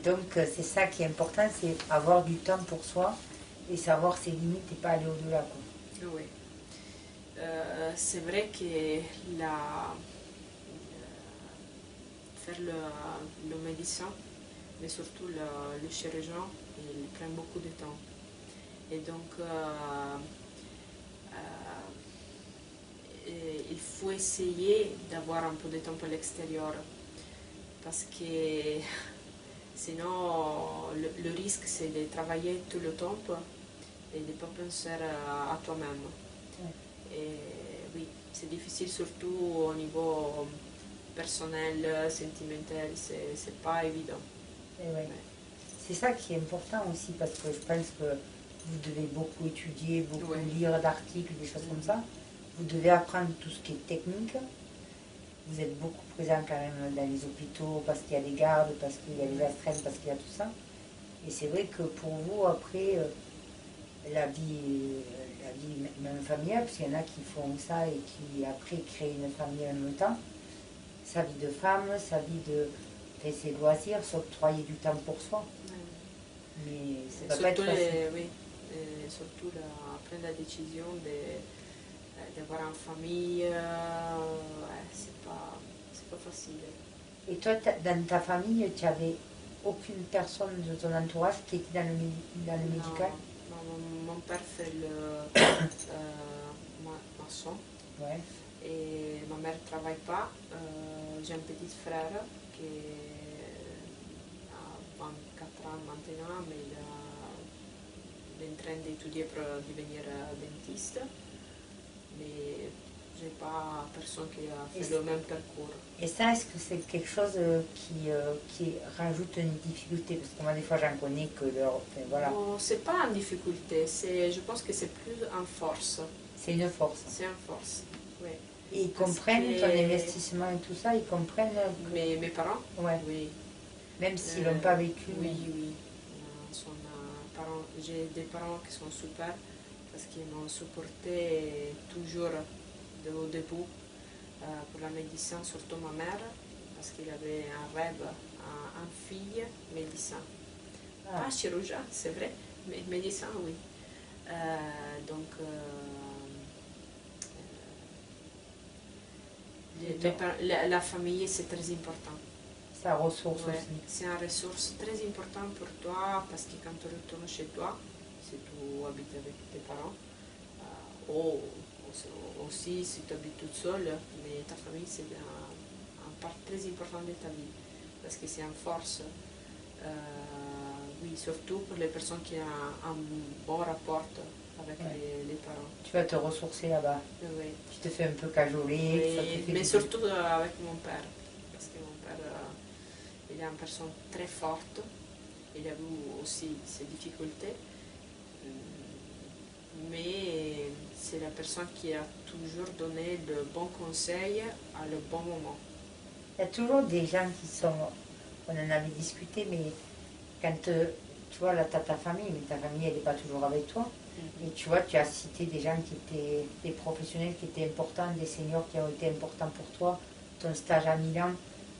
donc, c'est ça qui est important, c'est avoir du temps pour soi et savoir ses limites et pas aller au-delà, quoi. Oui. C'est vrai que faire le médecin, mais surtout le chirurgien, il prend beaucoup de temps. Et donc, il faut essayer d'avoir un peu de temps à l'extérieur parce que sinon le risque c'est de travailler tout le temps et de ne pas penser à toi-même. Ouais. Et oui, c'est difficile surtout au niveau personnel, sentimental, c'est pas évident. Et ouais. Ouais. C'est ça qui est important aussi parce que je pense que vous devez beaucoup étudier, beaucoup Ouais. lire d'articles, des choses comme ça. Vous devez apprendre tout ce qui est technique. Vous êtes beaucoup présent quand même dans les hôpitaux parce qu'il y a des gardes, parce qu'il y a des astreintes, parce qu'il y a tout ça. Et c'est vrai que pour vous, après, la vie même familiale, parce qu'il y en a qui font ça et qui après créent une famille en même temps, sa vie de femme, sa vie de faire ses loisirs, s'octroyer du temps pour soi. Mais ça va pas être facile. Oui, surtout prendre la décision d'avoir une famille, c'est pas facile. Et toi, dans ta famille, tu n'avais aucune personne de ton entourage qui était dans le médical? Non, mon père fait maçon. Ouais. Et ma mère ne travaille pas. J'ai un petit frère qui a 24 ans maintenant, mais il est en train d'étudier pour devenir dentiste. Mais je n'ai pas personne qui a fait le même parcours. Et ça, est-ce que c'est quelque chose qui rajoute une difficulté? Parce que moi, des fois, j'en connais que leur... Enfin, voilà. Non, c'est pas en difficulté. Je pense que c'est plus en force. C'est une force. C'est en force, oui. Et ils comprennent ton investissement et tout ça, ils comprennent que... Mes parents? Ouais. Oui. Même s'ils l'ont pas vécu. Oui, oui. J'ai des parents qui sont super parce qu'ils m'ont supporté toujours au début pour la médecine, surtout ma mère, parce qu'il avait un rêve, une fille médecin. Ah. Pas chirurgien, c'est vrai, mais médecin, oui. Donc, la famille, c'est très important. Sa ressource Ouais, aussi. c'est une ressource très importante pour toi parce que quand tu retournes chez toi, si tu habites avec tes parents, ou aussi si tu habites toute seule, mais ta famille c'est une part très importante de ta vie parce que c'est une force. Oui, surtout pour les personnes qui ont un bon rapport avec les parents. Tu vas te ressourcer là-bas. Oui. Tu te fais un peu cajoler. Oui, ça te fait mais du surtout avec mon père, parce que mon père il est une personne très forte, il a eu aussi ses difficultés, mais c'est la personne qui a toujours donné le bon conseil à le bon moment. Il y a toujours des gens qui sont, on en avait discuté, mais quand tu vois, là, tu as ta famille, mais ta famille, elle n'est pas toujours avec toi. Et tu vois, tu as cité des gens qui étaient, des professionnels qui étaient importants, des seniors qui ont été importants pour toi, ton stage à Milan.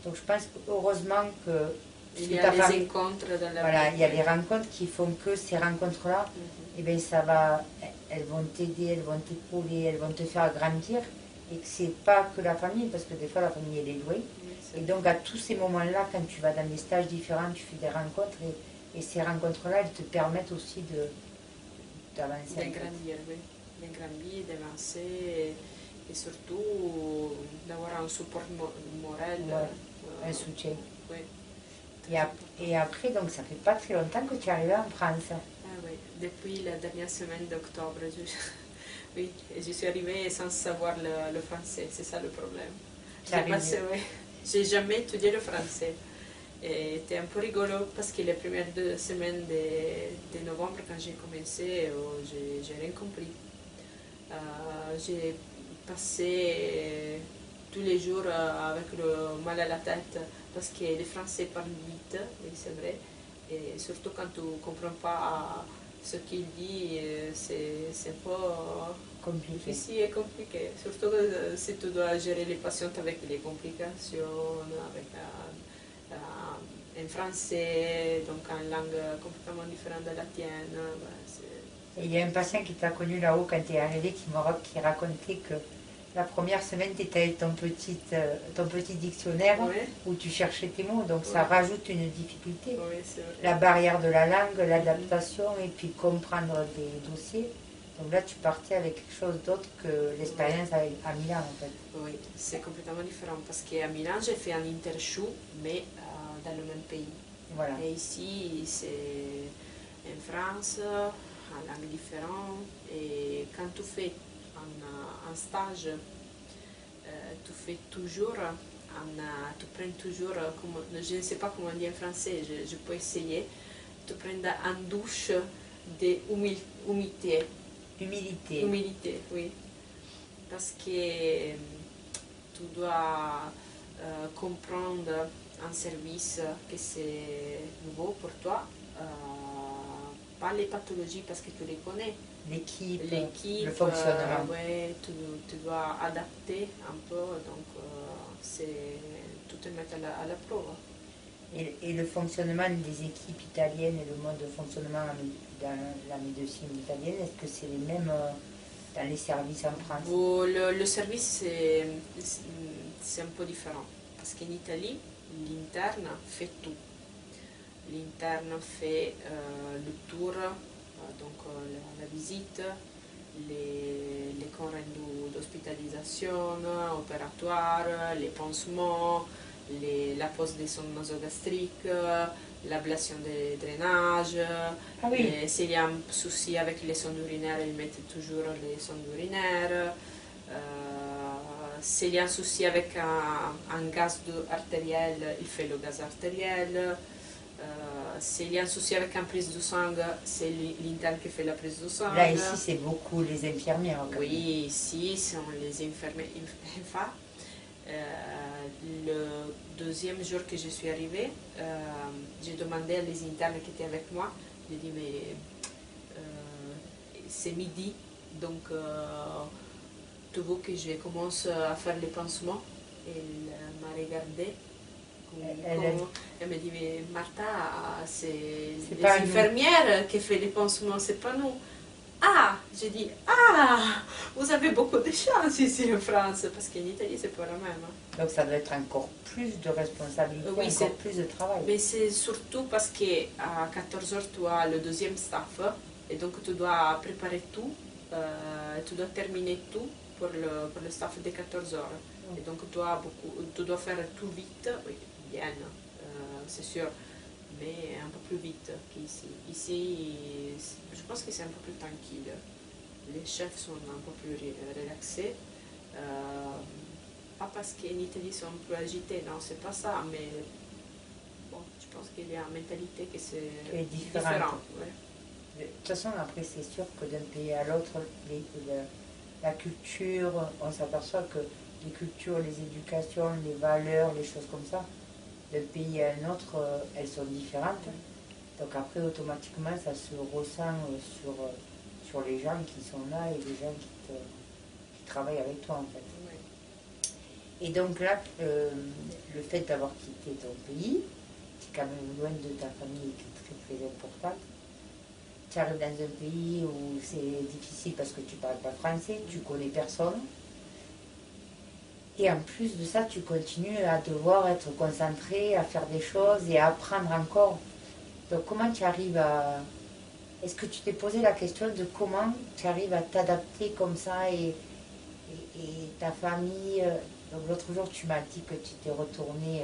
Donc je pense que heureusement que il y a des rencontres dans la voilà, vie. il y a des rencontres qui font que ces rencontres-là, eh bien, ça va, elles vont t'aider, elles vont t'épauler, elles vont te faire grandir. Et que c'est pas que la famille, parce que des fois la famille elle est douée. Et donc à tous ces moments-là, quand tu vas dans des stages différents, tu fais des rencontres et ces rencontres-là, elles te permettent aussi d'avancer. De grandir, oui. De grandir, d'avancer et surtout d'avoir un support moral. Ouais, un soutien. Oui. Et après, donc ça fait pas très longtemps que tu es arrivée en France. Ah oui, depuis la dernière semaine d'octobre, oui, je suis arrivée sans savoir le français, c'est ça le problème. J'ai jamais étudié le français. Et c'était un peu rigolo parce que les premières 2 semaines de novembre, quand j'ai commencé, j'ai rien compris. J'ai passé tous les jours avec le mal à la tête parce que les Français parlent vite, oui c'est vrai, et surtout quand tu ne comprends pas ce qu'il dit, c'est un peu Compliqué. difficile et compliqué, surtout si tu dois gérer les patients avec les complications, avec en français, donc en langue complètement différente de la tienne. Et il y a un patient qui t'a connu là-haut quand tu es arrivé qui racontait que la première semaine, tu étais avec ton petit dictionnaire où tu cherchais tes mots. Donc ça rajoute une difficulté. Oui, c'est vrai. La barrière de la langue, l'adaptation et puis comprendre des dossiers. Donc là, tu partais avec quelque chose d'autre que l'expérience à Milan, en fait. Oui, c'est complètement différent parce qu'à Milan, j'ai fait un intershow, mais dans le même pays. Voilà. Et ici, c'est en France, en langue différente. Et quand tu fais un stage, tu fais toujours, tu prends toujours, je ne sais pas comment dire en français, je peux essayer, tu prends une douche d'humilité. Humilité, oui. Parce que tu dois comprendre un service que c'est nouveau pour toi, pas les pathologies parce que tu les connais. L'équipe, le fonctionnement. Ouais, tu dois adapter un peu, donc c'est tout te mettre à la preuve. Et le fonctionnement des équipes italiennes et le mode de fonctionnement dans la médecine italienne, est-ce que c'est les mêmes dans les services en France? Le service, c'est un peu différent. Parce qu'en Italie, l'interne fait tout. L'interne fait le tour, donc la visite, les comptes rendus d'hospitalisation, opératoire, les pansements, la pose des sondes nasogastriques, l'ablation des drainages. Ah oui. S'il y a un souci avec les sondes urinaires, ils mettent toujours les sondes urinaires. S'il y a un souci avec un gaz artériel, il fait le gaz artériel. S'il y a un souci avec une prise de sang, c'est l'interne qui fait la prise de sang. Là, ici, c'est beaucoup les infirmières. Oui, ici, ce sont les infirmières. Enfin, le deuxième jour que je suis arrivée, j'ai demandé à les internes qui étaient avec moi, j'ai dit, mais c'est midi, donc tu veux que je commence à faire les pansements? Elle m'a regardée. Elle m'a dit, mais Martha, c'est les infirmières qui font les pansements, c'est pas nous. Ah, j'ai dit, vous avez beaucoup de chance ici en France, parce qu'en Italie, c'est pas la même. Donc ça doit être encore plus de responsabilité, encore plus de travail. Mais c'est surtout parce qu'à 14 h, tu as le deuxième staff, et donc tu dois préparer tout, tu dois terminer tout pour le staff de 14 h. Et donc tu dois faire tout vite, oui, bien, c'est sûr, mais un peu plus vite qu'ici. Ici, je pense que c'est un peu plus tranquille. Les chefs sont un peu plus relaxés. Pas parce qu'en Italie ils sont plus agités, non, c'est pas ça, mais bon, je pense qu'il y a une mentalité qui est différente. Ouais. De toute façon, après, c'est sûr que d'un pays à l'autre, la culture, on s'aperçoit que les cultures, les éducations, les valeurs, les choses comme ça, d'un pays à un autre, elles sont différentes. Donc après, automatiquement, ça se ressent sur les gens qui sont là et les gens qui travaillent avec toi, en fait. Oui. Et donc là, le fait d'avoir quitté ton pays, tu es quand même loin de ta famille qui est très très importante. Tu arrives dans un pays où c'est difficile parce que tu ne parles pas français, tu ne connais personne. Et en plus de ça, tu continues à devoir être concentré, à faire des choses et à apprendre encore. Donc comment tu arrives à... Est-ce que tu t'es posé la question de comment tu arrives à t'adapter comme ça et ta famille... Donc l'autre jour, tu m'as dit que tu t'es retourné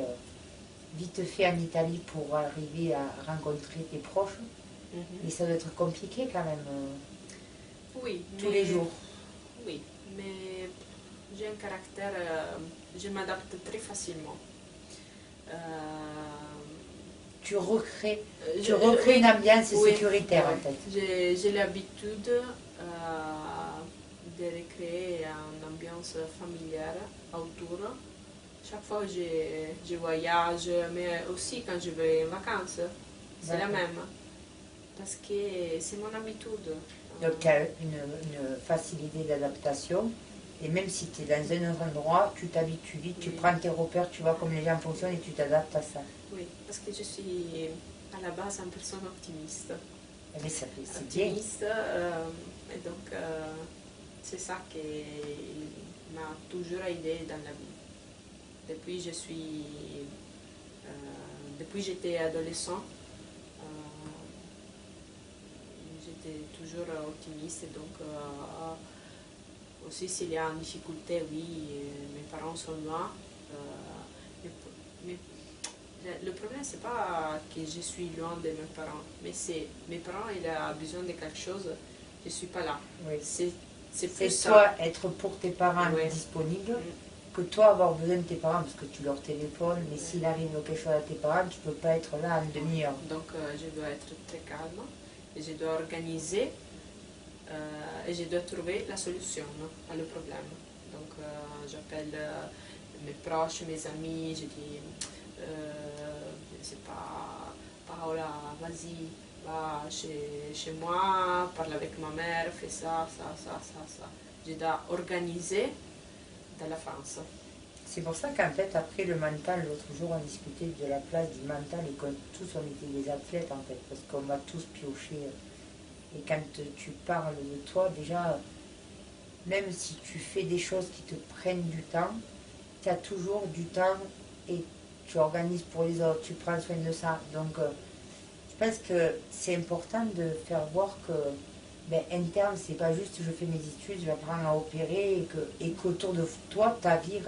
vite fait en Italie pour arriver à rencontrer tes proches. Et ça doit être compliqué quand même, oui, tous les jours. Oui, mais j'ai un caractère, je m'adapte très facilement. Tu recrées une ambiance sécuritaire en fait. J'ai l'habitude de recréer une ambiance familiale autour. Chaque fois que je voyage, mais aussi quand je vais en vacances, c'est la même. Parce que c'est mon habitude. Donc tu as une facilité d'adaptation Et même si tu es dans un autre endroit, tu t'habitues vite, tu prends tes repères, tu vois comme les gens fonctionnent et tu t'adaptes à ça. Oui, parce que je suis à la base une personne optimiste. Mais ça fait, c'est bien. Optimiste, et donc c'est ça qui m'a toujours aidé dans la vie. Depuis depuis j'étais adolescent, j'étais toujours optimiste, et donc aussi s'il y a une difficulté, oui, mes parents sont loin. Mais le problème, c'est pas que je suis loin de mes parents, mais c'est mes parents, ils ont besoin de quelque chose, je ne suis pas là. Oui. C'est plus C'est toi être pour tes parents disponible, que toi avoir besoin de tes parents parce que tu leur téléphones, mais s'il arrive quelque chose à tes parents, tu ne peux pas être là en demi-heure. Donc je dois être très calme, et je dois organiser, et je dois trouver la solution à le problème. Donc j'appelle mes proches, mes amis, je dis, je ne sais pas, Paola, vas-y, va chez moi, parle avec ma mère, fais ça. Je dois organiser dans la France. C'est pour ça qu'en fait, après le mental, l'autre jour, on discutait de la place du mental et que tous, on était des athlètes, en fait, parce qu'on va tous piocher. Et quand tu parles de toi, déjà, même si tu fais des choses qui te prennent du temps, tu as toujours du temps et tu organises pour les autres, tu prends soin de ça. Donc, je pense que c'est important de faire voir que interne, c'est pas juste je fais mes études, je vais apprendre à opérer et qu'autour de toi, ta vie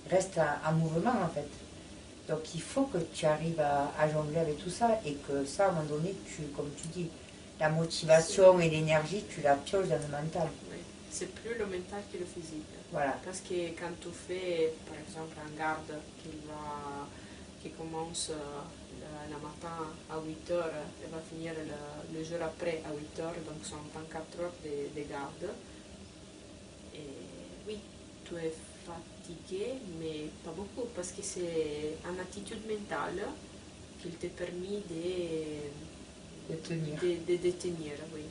reste en mouvement en fait. Donc il faut que tu arrives à jongler avec tout ça et que ça, à un moment donné, comme tu dis, la motivation et l'énergie, tu la pioches dans le mental. Oui. C'est plus le mental que le physique. Voilà. Parce que quand tu fais, par exemple, un garde qui commence le matin à 8 heures et va finir le jour après à 8 heures, donc ce sont 24 heures de garde. Et oui, tu es fatigué, mais pas beaucoup, parce que c'est une attitude mentale qui te permet de tenir. De tenir, oui.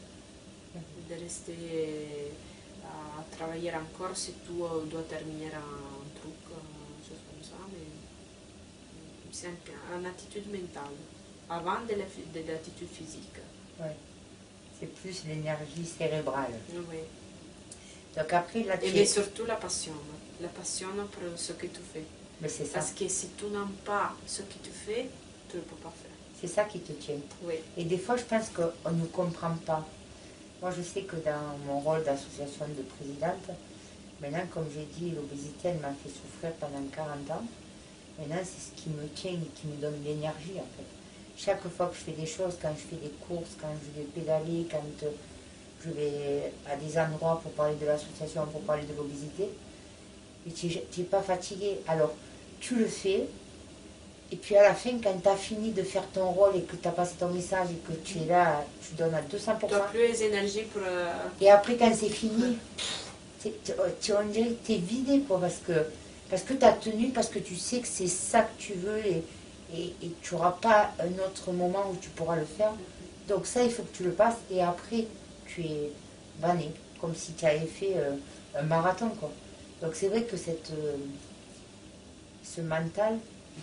De rester à travailler encore si tu dois terminer un truc, chose comme ça, mais c'est une attitude mentale, avant de l'attitude physique. Oui, c'est plus l'énergie cérébrale. Oui. Donc après, là, mais surtout la passion pour ce que tu fais. Mais c'est ça. Parce que si tu n'aimes pas ce que tu fais, tu ne peux pas faire. C'est ça qui te tient. Oui. Et des fois, je pense qu'on ne comprend pas. Moi, je sais que dans mon rôle d'association de présidente, maintenant, comme j'ai dit, l'obésité, elle m'a fait souffrir pendant 40 ans. Maintenant, c'est ce qui me tient et qui me donne l'énergie, en fait. Chaque fois que je fais des choses, quand je fais des courses, quand je vais pédaler, quand je vais à des endroits pour parler de l'association, pour parler de l'obésité, et tu n'es pas fatigué. Alors, tu le fais, et puis à la fin, quand tu as fini de faire ton rôle et que tu as passé ton message et que tu es là, tu donnes à 200%. Tu n'as plus les énergies pour... Et après, quand c'est fini, on dirait que tu es vidé, quoi, parce que tu as tenu, parce que tu sais que c'est ça que tu veux et tu n'auras pas un autre moment où tu pourras le faire. Donc ça, il faut que tu le passes et après, tu es vanné, comme si tu avais fait un marathon, quoi. Donc c'est vrai que ce mental,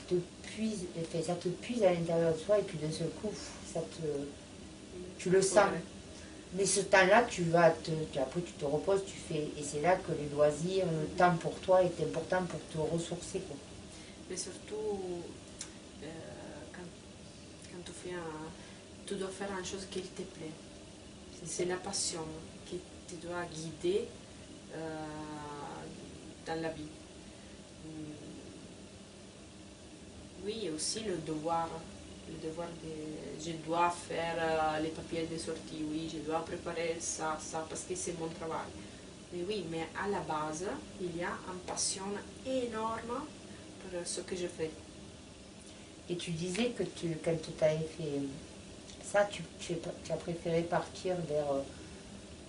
ça te puise à l'intérieur de soi et puis d'un seul coup, tu le sens. Mais ce temps-là, après tu te reposes, tu fais, et c'est là que les loisirs, le temps pour toi est important pour te ressourcer, quoi. Mais surtout, quand tu dois faire une chose qui te plaît. C'est la passion qui te doit guider dans la vie. Oui, et aussi le devoir je dois faire les papiers de sortie, oui, je dois préparer ça, parce que c'est mon travail. Mais oui, mais à la base, il y a une passion énorme pour ce que je fais. Et tu disais que quand tu avais fait ça, tu as préféré partir vers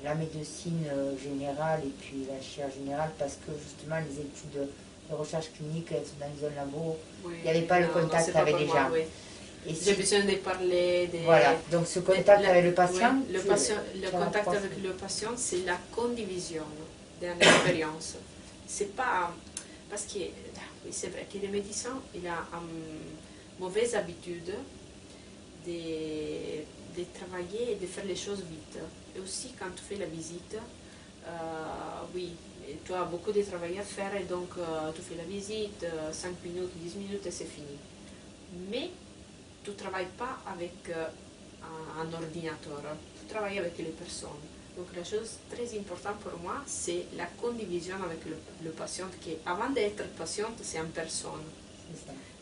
la médecine générale et puis la chirurgie générale parce que justement les études de recherche clinique dans un labo, oui, il n'y avait pas le contact avec les gens. Oui. J'ai besoin de parler. Voilà, donc ce contact avec le patient. Oui, le contact avec le patient, c'est la condivision. d'une expérience. C'est pas... Parce que, oui, c'est vrai que le médecin, il a une mauvaise habitude de travailler et de faire les choses vite. Et aussi, quand tu fais la visite, oui, tu as beaucoup de travail à faire et donc tu fais la visite, 5 minutes, 10 minutes et c'est fini. Mais tu ne travailles pas avec un ordinateur, tu travailles avec les personnes. Donc la chose très importante pour moi, c'est la condivision avec le patient, qui avant d'être patient, c'est une personne.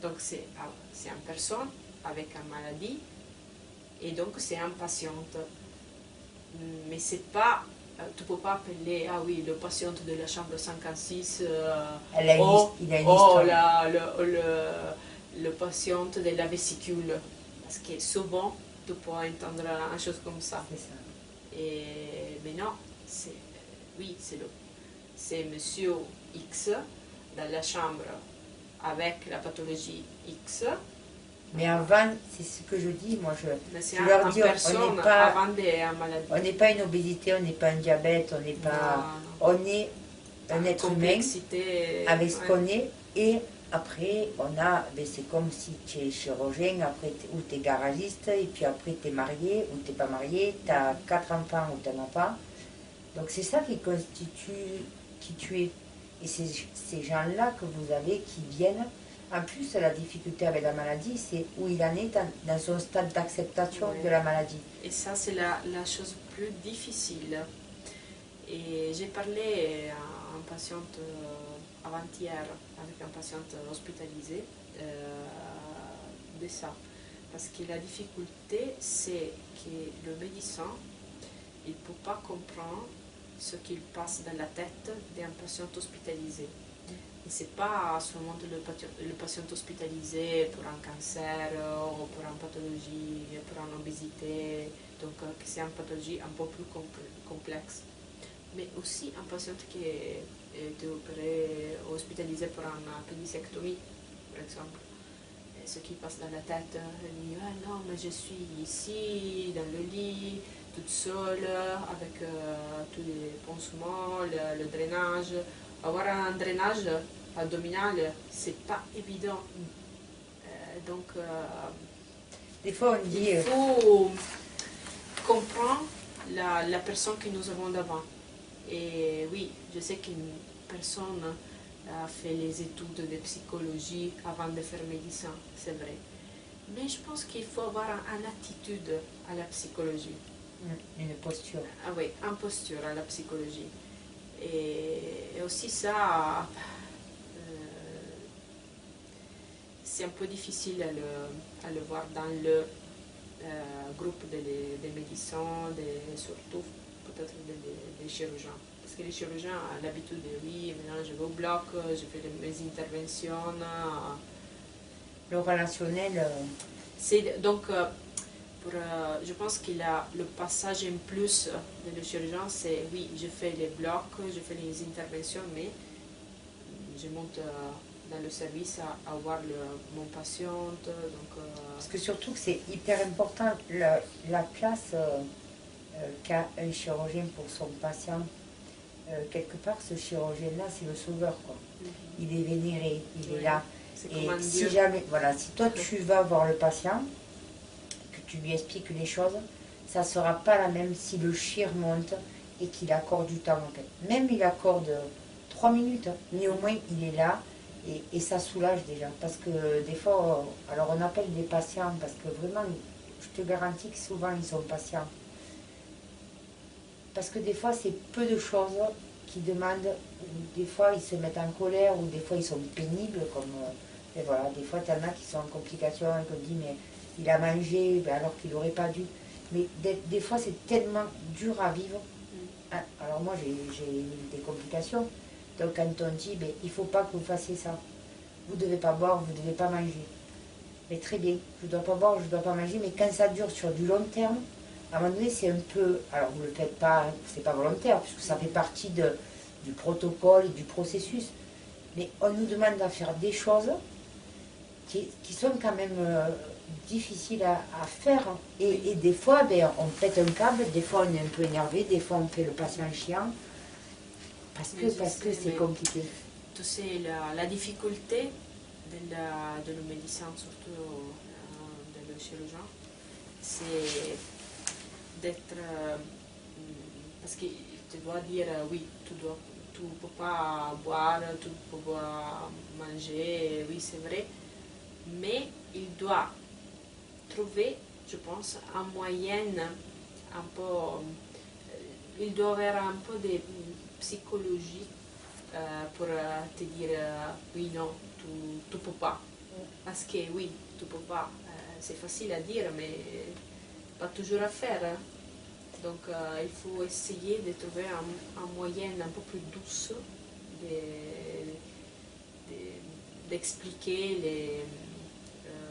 Donc c'est une personne avec une maladie, et donc c'est un patient. Mais c'est pas, tu ne peux pas appeler, ah oui, le patient de la chambre 56, le patient de la vésicule. Parce que souvent, tu peux entendre une chose comme ça. Mais non, oui, c'est monsieur X dans la chambre avec la pathologie X. Mais avant, c'est ce que je dis, moi je leur dis, on n'est pas une obésité, on n'est pas un diabète, on n'est pas, on est un être humain avec ce qu'on est, et après on a, ben c'est comme si tu es chirurgien, après ou tu es garagiste, et puis après tu es marié ou tu n'es pas marié, tu as 4 enfants ou tu n'en as pas. Donc c'est ça qui constitue qui tu es. Et ces gens-là que vous avez qui viennent. En plus, la difficulté avec la maladie, c'est où il en est dans son stade d'acceptation de la maladie. Et ça, c'est la chose plus difficile. Et j'ai parlé à une patiente avant-hier, avec une patiente hospitalisée, de ça. Parce que la difficulté, c'est que le médecin, il ne peut pas comprendre ce qu'il passe dans la tête d'un patient hospitalisé. Et ce n'est pas seulement le patient hospitalisé pour un cancer ou pour une pathologie, pour une obésité, donc c'est une pathologie un peu plus complexe. Mais aussi un patient qui est opéré ou hospitalisé pour une pédicectomie, par exemple. Et ce qui passe dans la tête, il dit ah non, mais je suis ici, dans le lit, toute seule, avec tous les pansements, le drainage. Avoir un drainage abdominal, c'est pas évident. Donc, des fois on dit, il faut comprendre la personne que nous avons devant. Et oui, je sais qu'une personne a fait les études de psychologie avant de faire médecin, c'est vrai. Mais je pense qu'il faut avoir une attitude à la psychologie. Une posture. Ah oui, une posture à la psychologie. Et aussi ça, c'est un peu difficile à le voir dans le groupe des médecins, surtout peut-être des chirurgiens. Parce que les chirurgiens ont l'habitude de oui, maintenant je vais au bloc, je fais mes interventions. Le relationnel. Donc, je pense qu'il a le passage en plus de le chirurgien, c'est oui, je fais les blocs, je fais les interventions, mais je monte dans le service à voir mon patient. Donc, parce que surtout que c'est hyper important la place qu'a un chirurgien pour son patient. Quelque part, ce chirurgien-là, c'est le sauveur, quoi. Il est vénéré, il est là. Et si jamais, voilà, si toi tu vas voir le patient, que tu lui expliques les choses, ça ne sera pas la même si le chir monte et qu'il accorde du temps. En fait. Même il accorde 3 minutes, mais au moins il est là et ça soulage déjà. Parce que des fois, alors on appelle des patients, parce que vraiment, je te garantis que souvent ils sont patients. Parce que des fois, c'est peu de choses qui demandent, des fois ils se mettent en colère, ou des fois ils sont pénibles, comme, et voilà, des fois il y en a qui sont en complication, et qu'on dit, mais il a mangé alors qu'il n'aurait pas dû. Mais des fois, c'est tellement dur à vivre. Alors moi, j'ai eu des complications. Donc quand on dit, ben, il ne faut pas que vous fassiez ça. Vous ne devez pas boire, vous ne devez pas manger. Mais très bien, je ne dois pas boire, je ne dois pas manger, mais quand ça dure sur du long terme, à un moment donné, c'est un peu... Alors, vous ne le faites pas, c'est pas volontaire, puisque ça fait partie du protocole et du processus. Mais on nous demande à faire des choses qui sont quand même difficiles à faire. Et des fois, ben, on pète un câble, des fois on est un peu énervé, des fois on fait le patient chiant. Parce que c'est compliqué. Tu sais, la difficulté de le médecin, surtout de le chirurgien, c'est d'être... parce qu'il te doit dire, oui, tu ne peux pas boire, tu ne peux pas manger, oui, c'est vrai, mais il doit trouver, je pense, un moyen un peu... il doit avoir un peu de psychologie pour te dire oui, non, tu peux pas. Parce que oui, tu peux pas. C'est facile à dire, mais pas toujours à faire. Hein. Donc il faut essayer de trouver un moyen un peu plus douce d'expliquer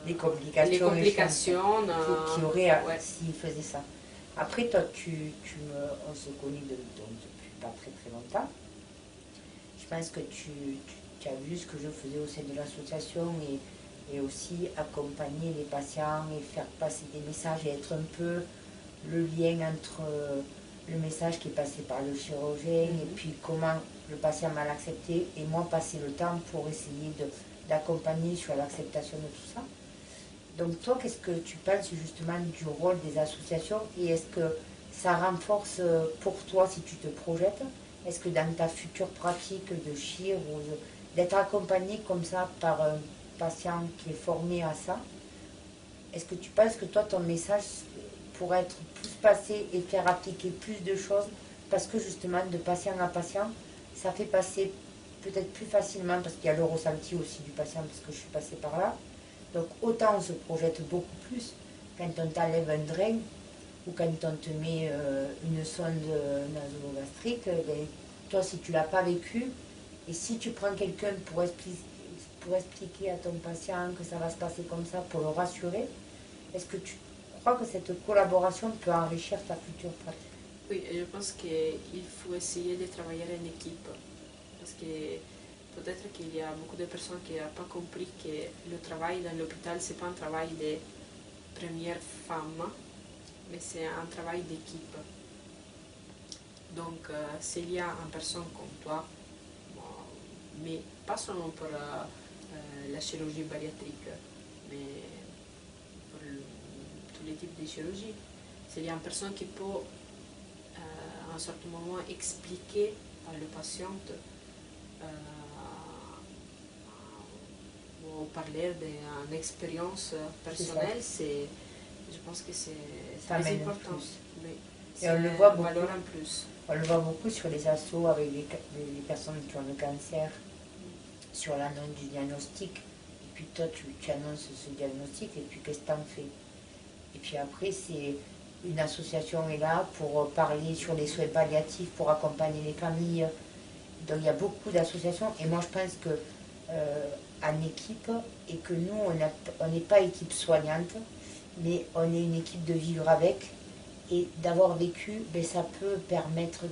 les complications, les complications qui auraient ouais. s'il faisait ça. Après, toi, on se connaît depuis pas très très longtemps. Je pense que tu as vu ce que je faisais au sein de l'association et aussi accompagner les patients et faire passer des messages et être un peu le lien entre le message qui est passé par le chirurgien et puis comment le patient m'a accepté et moi passer le temps pour essayer d'accompagner sur l'acceptation de tout ça. Donc toi, qu'est-ce que tu penses justement du rôle des associations et est-ce que ça renforce pour toi si tu te projettes? Est-ce que dans ta future pratique de chir ou d'être accompagné comme ça par un patient qui est formé à ça, est-ce que tu penses que toi, ton message pourrait être plus passé et faire appliquer plus de choses parce que justement, de patient à patient, ça fait passer peut-être plus facilement parce qu'il y a le ressenti aussi du patient parce que je suis passée par là. Donc autant on se projette beaucoup plus quand on t'enlève un drain ou quand on te met une sonde nasogastrique, ben, toi si tu ne l'as pas vécu, et si tu prends quelqu'un pour expliquer à ton patient que ça va se passer comme ça, pour le rassurer, est-ce que tu crois que cette collaboration peut enrichir ta future pratique? Oui, je pense qu'il faut essayer de travailler en équipe. Parce que peut-être qu'il y a beaucoup de personnes qui n'ont pas compris que le travail dans l'hôpital, ce n'est pas un travail de première femme, mais c'est un travail d'équipe. Donc, s'il y a une personne comme toi, mais pas seulement pour la chirurgie bariatrique, mais pour tous les types de chirurgie, s'il y a une personne qui peut, à un certain moment, expliquer à le patient ou parler d'une expérience personnelle, je pense que c'est très important. Oui. Et on le voit beaucoup. Valeur en plus. On le voit beaucoup sur les assos avec les personnes qui ont le cancer, sur l'annonce du diagnostic. Et puis toi, tu annonces ce diagnostic et puis qu'est-ce que tu en fais? Et puis après, c'est une association est là pour parler sur les soins palliatifs, pour accompagner les familles. Donc il y a beaucoup d'associations et moi je pense que en équipe et que nous on n'est pas équipe soignante mais on est une équipe de vivre avec et d'avoir vécu, ben, ça peut permettre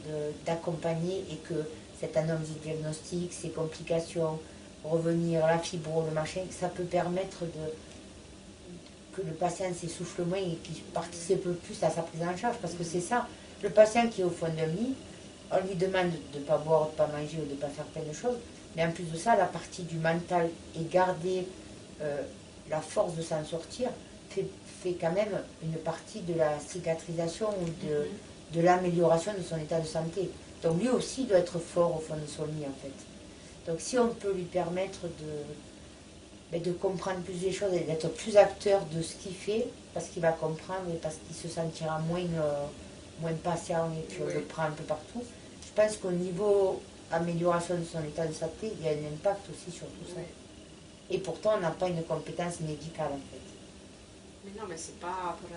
d'accompagner et que cette annonce du diagnostic, ces complications, revenir, la fibro, le machin, ça peut permettre que le patient s'essouffle moins et qu'il participe plus à sa prise en charge parce que c'est ça, le patient qui est au fond d'un lit, on lui demande de ne pas boire, de ne pas manger ou de ne pas faire plein de choses. Mais en plus de ça, la partie du mental et garder la force de s'en sortir fait quand même une partie de la cicatrisation ou de l'amélioration de son état de santé. Donc lui aussi doit être fort au fond de son lit en fait. Donc si on peut lui permettre de comprendre plus les choses et d'être plus acteur de ce qu'il fait, parce qu'il va comprendre et parce qu'il se sentira moins patient et puis on le prend un peu partout. Je pense qu'au niveau amélioration de son état de santé, il y a un impact aussi sur tout ça. Et pourtant, on n'a pas une compétence médicale en fait. Mais non, mais c'est pas pour...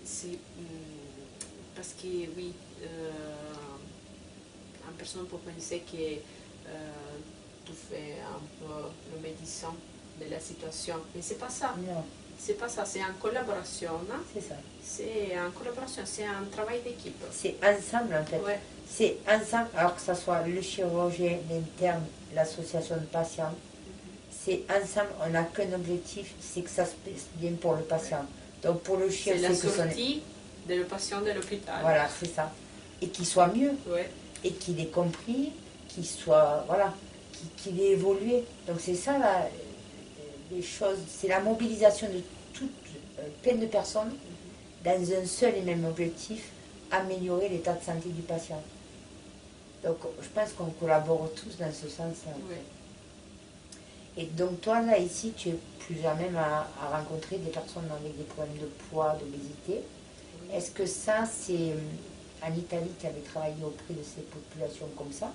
c'est parce que, oui, une personne peut penser que tu fais un peu le médecin de la situation, mais c'est pas ça. Non. C'est pas ça, c'est en collaboration. C'est ça. C'est en collaboration, c'est un travail d'équipe. C'est ensemble en fait. Ouais. C'est ensemble, alors que ce soit le chirurgien, l'interne, l'association de patients. C'est ensemble, on n'a qu'un objectif, c'est que ça se passe bien pour le patient. Donc pour le chirurgien, c'est la sortie de le patient de l'hôpital. Voilà, c'est ça. Et qu'il soit mieux. Ouais. et qu'il ait compris, qu'il soit, voilà, qu'il ait évolué. Donc c'est ça les choses, c'est la mobilisation de toutes, plein de personnes dans un seul et même objectif, améliorer l'état de santé du patient. Donc je pense qu'on collabore tous dans ce sens-là. Oui. Et donc toi, là, ici, tu es plus à même à rencontrer des personnes avec des problèmes de poids, d'obésité. Oui. Est-ce que ça, c'est en Italie, tu avais travaillé auprès de ces populations comme ça?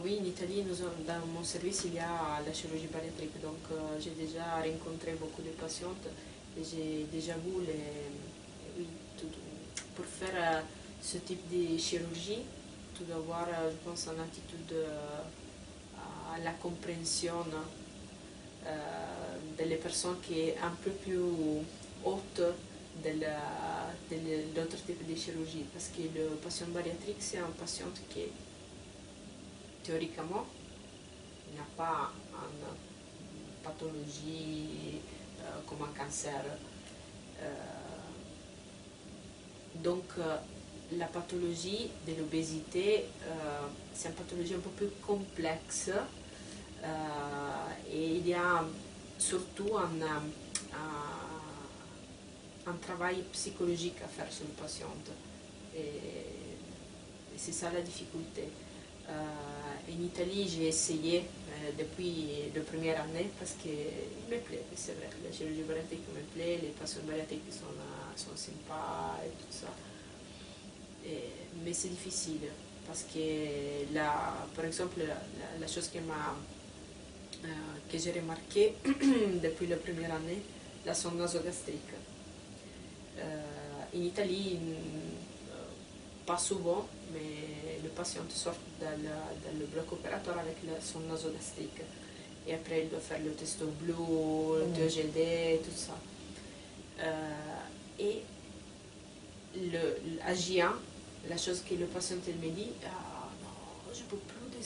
Oui, en Italie, dans mon service, il y a la chirurgie bariatrique. Donc, j'ai déjà rencontré beaucoup de patientes et j'ai déjà vu oui, pour faire ce type de chirurgie, tu dois avoir, je pense, une attitude à la compréhension des personnes qui est un peu plus haute de l'autre type de chirurgie. Parce que le patient bariatrique, c'est un patient qui, théoriquement, n'a pas une pathologie comme un cancer. Donc, la pathologie de l'obésité, c'est une pathologie un peu plus complexe et il y a surtout un travail psychologique à faire sur le patient. Et c'est ça la difficulté. En Italie, j'ai essayé depuis la première année parce qu'il me plaît, c'est vrai, la chirurgie bariatrique me plaît, les patients bariatriques sont sympas et tout ça. Mais c'est difficile parce que par exemple, la chose que j'ai remarqué depuis la première année, la sonde nasogastrique. En Italie, pas souvent, mais le patient sort dans le bloc opératoire avec la sonde nasogastrique. Et après, il doit faire le test au bleu, le TGD, tout ça. Et à J1, la chose que le patient me dit, ah, non, je ne peux plus de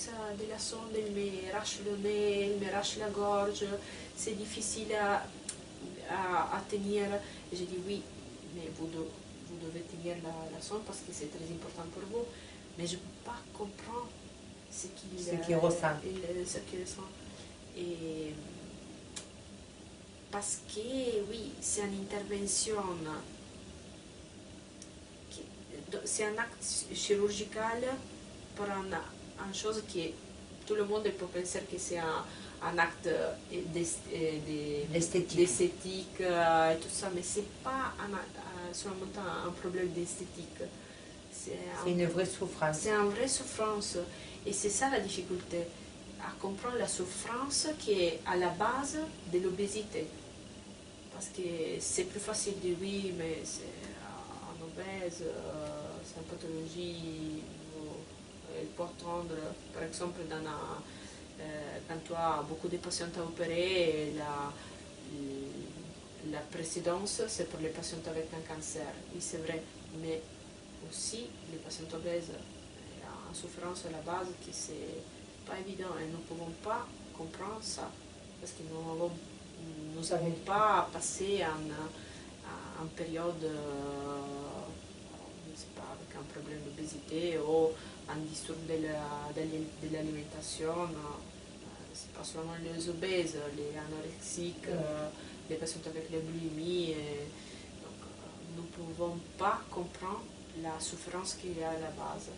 la sonde, il me arrache le nez, il me arrache la gorge, c'est difficile à tenir. Et j'ai dit oui, mais vous devez tenir la sonde parce que c'est très important pour vous. Mais je ne peux pas comprendre ce qu'il ressent. Et parce que oui, c'est une intervention, c'est un acte chirurgical pour une chose que tout le monde peut penser que c'est un acte d'esthétique et tout ça, mais ce n'est pas seulement un problème d'esthétique. C'est une vraie souffrance. C'est une vraie souffrance. Et c'est ça la difficulté, à comprendre la souffrance qui est à la base de l'obésité. Parce que c'est plus facile de dire oui, mais c'est un obèse, c'est une pathologie, elle peut attendre, par exemple, quand tu as beaucoup de patients à opérer, la précédence, c'est pour les patients avec un cancer. Oui, c'est vrai, mais aussi les patients obèses en souffrance à la base, qui c'est pas évident et nous ne pouvons pas comprendre ça parce que nous n'avons pas passé en période je ne sais pas, avec un problème d'obésité ou un disturbe de l'alimentation. Ce n'est pas seulement les obèses, les anorexiques, les patients avec la boulimie. Donc, nous ne pouvons pas comprendre la souffrance qu'il y a à la base.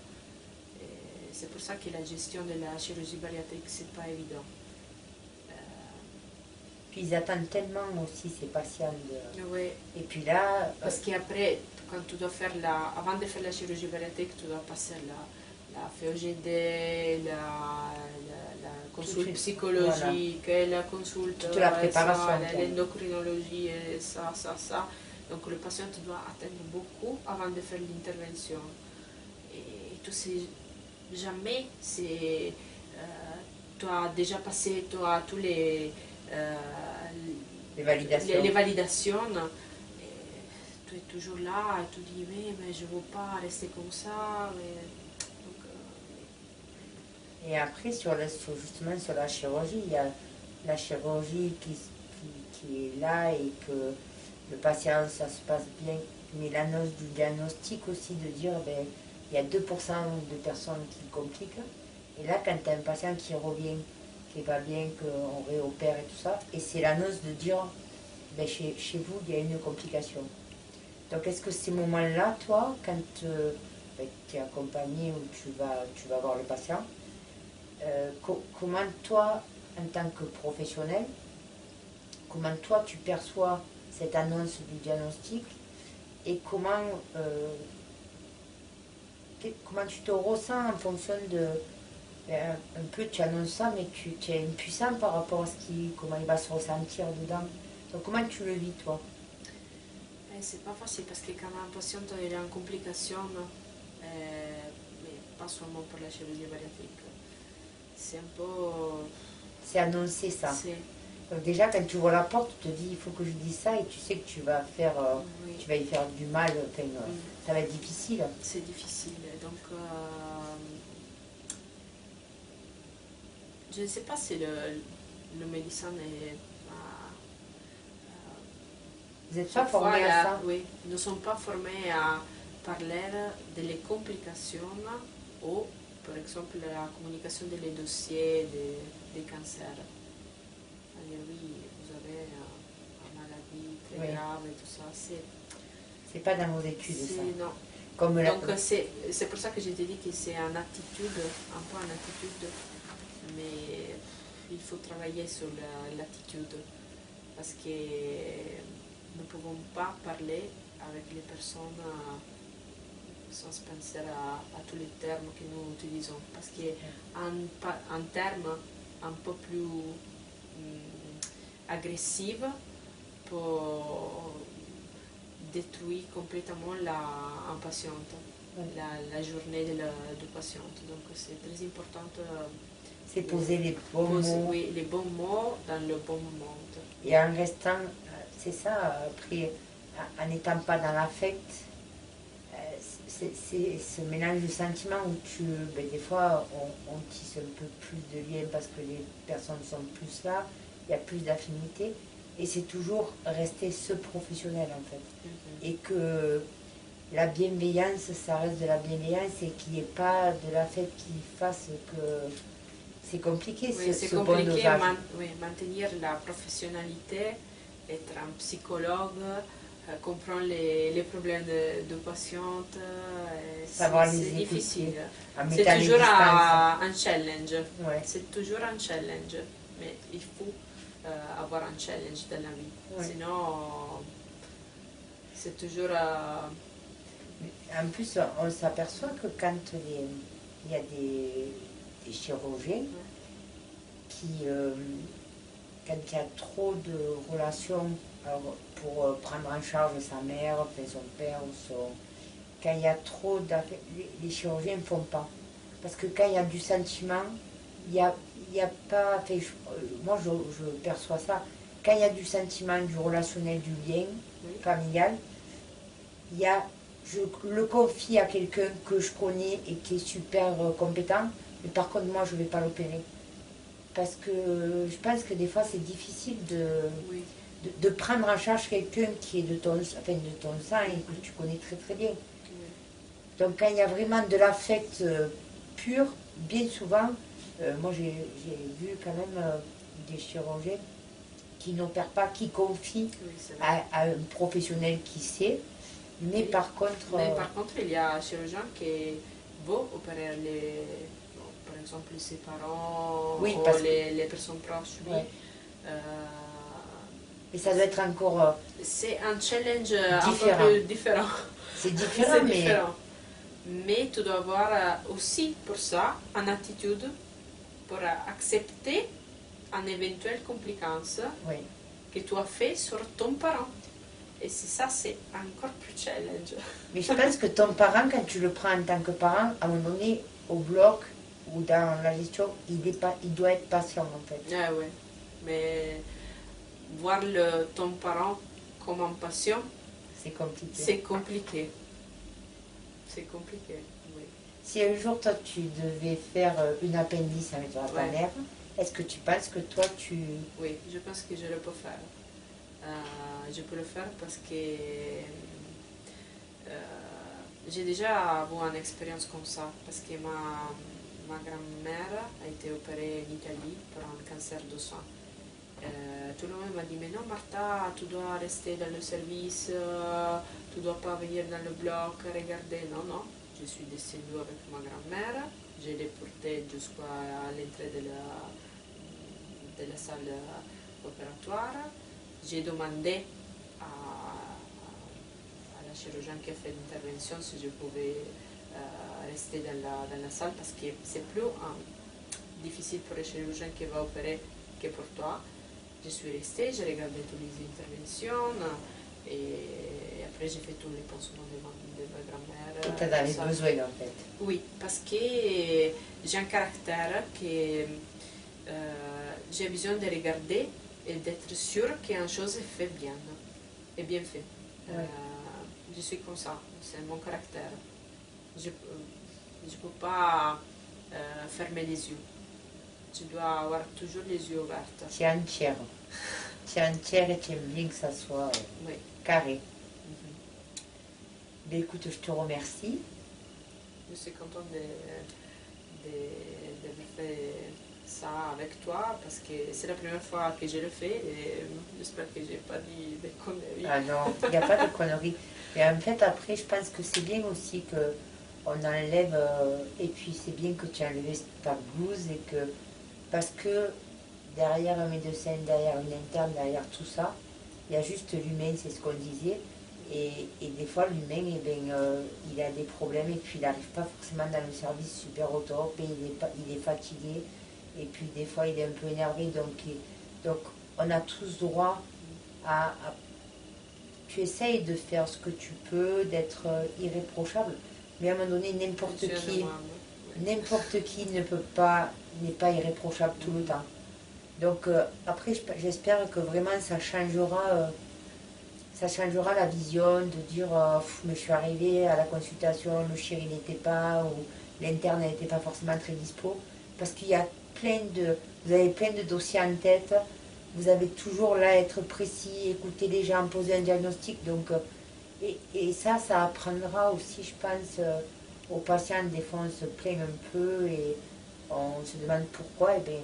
C'est pour ça que la gestion de la chirurgie bariatrique, c'est pas évident. Puis ils attendent tellement aussi ces patients. Oui. Et puis là... Parce qu'après, quand tu dois faire avant de faire la chirurgie bariatrique, tu dois passer la FEOGD, la consulte psychologique, voilà. La consulte, toute la préparation, l'endocrinologie, et ça. Donc le patient doit attendre beaucoup avant de faire l'intervention. Et tu sais jamais si tu as déjà passé tous les validations. Et tu es toujours là et tu dis mais je ne veux pas rester comme ça. Et après, justement sur la chirurgie, il y a la chirurgie qui est là et que le patient, ça se passe bien. Mais l'annonce du diagnostic aussi, de dire, il y a 2% de personnes qui compliquent. Et là, quand tu as un patient qui revient, qui va bien, qu'on réopère et tout ça, et c'est l'annonce de dire, ben, chez vous, il y a une complication. Donc, est-ce que ces moments-là, toi, quand ben, tu es accompagné ou tu vas voir le patient, comment toi, en tant que professionnel, comment toi tu perçois cette annonce du diagnostic et comment tu te ressens en fonction de un peu tu annonces ça mais tu es impuissant par rapport à comment il va se ressentir dedans. Donc comment tu le vis toi? C'est pas facile parce que quand un patient est en complication, mais pas seulement pour la chirurgie bariatrique, c'est un peu... C'est annoncé ça. Donc déjà quand tu vois la porte, tu te dis il faut que je dise ça et tu sais que tu vas faire, oui. tu vas y faire du mal, enfin, ça va être difficile. C'est difficile, donc je ne sais pas si le médecin est... Vous n'êtes pas formé à ça? Oui, nous ne sommes pas formés à parler des complications ou, par exemple, la communication des dossiers des cancers. Alors, oui, vous avez une maladie très grave et tout ça. C'est pas dans vos études, ça? Non. Comme donc, c'est pour ça que je te dis que c'est une attitude, un peu une attitude, mais il faut travailler sur l'attitude. Parce que nous ne pouvons pas parler avec les personnes sans penser à tous les termes que nous utilisons. Parce qu'un terme un peu plus agressif peut détruire complètement un patient, la journée du patient. Donc c'est très important. C'est poser les bons mots. Oui, les bons mots dans le bon moment. Et en restant, c'est ça, après, en n'étant pas dans l'affect, c'est ce mélange de sentiments où ben, des fois, on tisse un peu plus de liens parce que les personnes sont plus là, il y a plus d'affinité, et c'est toujours rester ce professionnel en fait. Et que la bienveillance, ça reste de la bienveillance et qu'il n'y ait pas de l'affect qui fasse que... C'est compliqué, oui, c'est compliqué bon maintenir la professionnalité, être un psychologue, comprendre les problèmes de patientes. C'est difficile. C'est toujours un challenge. Ouais. C'est toujours un challenge. Mais il faut avoir un challenge dans la vie. Ouais. Sinon, c'est toujours... En plus, on s'aperçoit que quand il y a des chirurgiens qui, quand il y a trop de relations pour prendre en charge sa mère, son père, quand il y a trop d'affaires, les chirurgiens ne font pas. Parce que quand il y a du sentiment, il n'y a pas... Enfin, moi, je perçois ça. Quand il y a du sentiment, du relationnel, du lien familial, je le confie à quelqu'un que je connais et qui est super compétent, mais par contre, moi, je ne vais pas l'opérer. Parce que je pense que des fois, c'est difficile de prendre en charge quelqu'un qui est de ton sang et que tu connais très très bien. Donc, quand il y a vraiment de l'affect pur, bien souvent, moi, j'ai vu quand même des chirurgiens qui n'opèrent pas, qui confient à un professionnel qui sait. Mais par contre... il y a un chirurgien qui veut opérer par exemple ses parents ou les personnes proches. Et ça doit être encore... c'est un challenge un peu plus différent. C'est différent, mais tu dois avoir aussi pour ça une attitude pour accepter une éventuelle complication que tu as fait sur ton parent. Et ça, c'est encore plus challenge. Mais je pense que ton parent, quand tu le prends en tant que parent, à un moment donné, au bloc ou dans la gestion, il doit être patient en fait. Ah oui, mais voir ton parent comme un patient, c'est compliqué. C'est compliqué. C'est compliqué, oui. Si un jour, toi, tu devais faire une appendice avec ta mère, est-ce que tu penses que toi, tu... Oui, je pense que je le peux faire. Je peux le faire parce que j'ai déjà eu une expérience comme ça, parce que ma grand-mère a été opérée en Italie pour un cancer du sein. Tout le monde m'a dit, mais non Martha, tu dois rester dans le service, tu ne dois pas venir dans le bloc, regarder. Non, non, je suis descendue avec ma grand-mère, je l'ai portée jusqu'à l'entrée de la salle opératoire. J'ai demandé à la chirurgienne qui a fait l'intervention si je pouvais rester dans la salle parce que c'est plus difficile pour le chirurgien qui va opérer que pour toi. Je suis restée, j'ai regardé toutes les interventions et après j'ai fait tous les pansements de ma grand-mère. Et tu en avais besoin en fait. Oui, parce que j'ai un caractère que j'ai besoin de regarder et d'être sûre qu'une chose est faite bien, et bien fait. Ouais. Je suis comme ça, c'est mon caractère. Je ne peux pas fermer les yeux. Tu dois avoir toujours les yeux ouverts. Tu es entière. Tu es entière et tu aimes bien que ça soit Oui. carré. Ben, écoute, je te remercie. Je suis contente de faire ça avec toi parce que c'est la première fois que je le fais et j'espère que je n'ai pas dit des conneries. Ah non, il n'y a pas de conneries. Et en fait, après, je pense que c'est bien aussi qu'on enlève, et puis c'est bien que tu as enlevé ta blouse et que, parce que derrière un médecin, derrière une interne, derrière tout ça, il y a juste l'humain, c'est ce qu'on disait. Et des fois, l'humain, eh ben, il a des problèmes et puis il n'arrive pas forcément dans le service super au top et il est fatigué. Et puis des fois, il est un peu énervé. Donc on a tous droit à tu essayes de faire ce que tu peux, d'être irréprochable. Mais à un moment donné, n'importe qui n'est pas irréprochable tout le temps. Donc après, j'espère que vraiment ça changera la vision de dire mais je suis arrivée à la consultation, le chéri n'était pas, ou l'interne n'était pas forcément très dispo. Parce qu'il y a vous avez plein de dossiers en tête, vous avez toujours là à être précis, écouter les gens, poser un diagnostic. Donc, et ça apprendra aussi, je pense, aux patients. Des fois, on se plaint un peu et on se demande pourquoi. Et bien,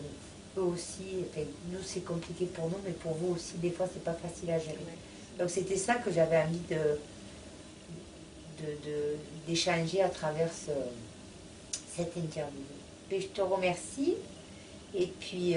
eux aussi, enfin, nous c'est compliqué pour nous, mais pour vous aussi, des fois, c'est pas facile à gérer. Donc, c'était ça que j'avais envie d'échanger à travers cette interview. Et je te remercie. Et puis,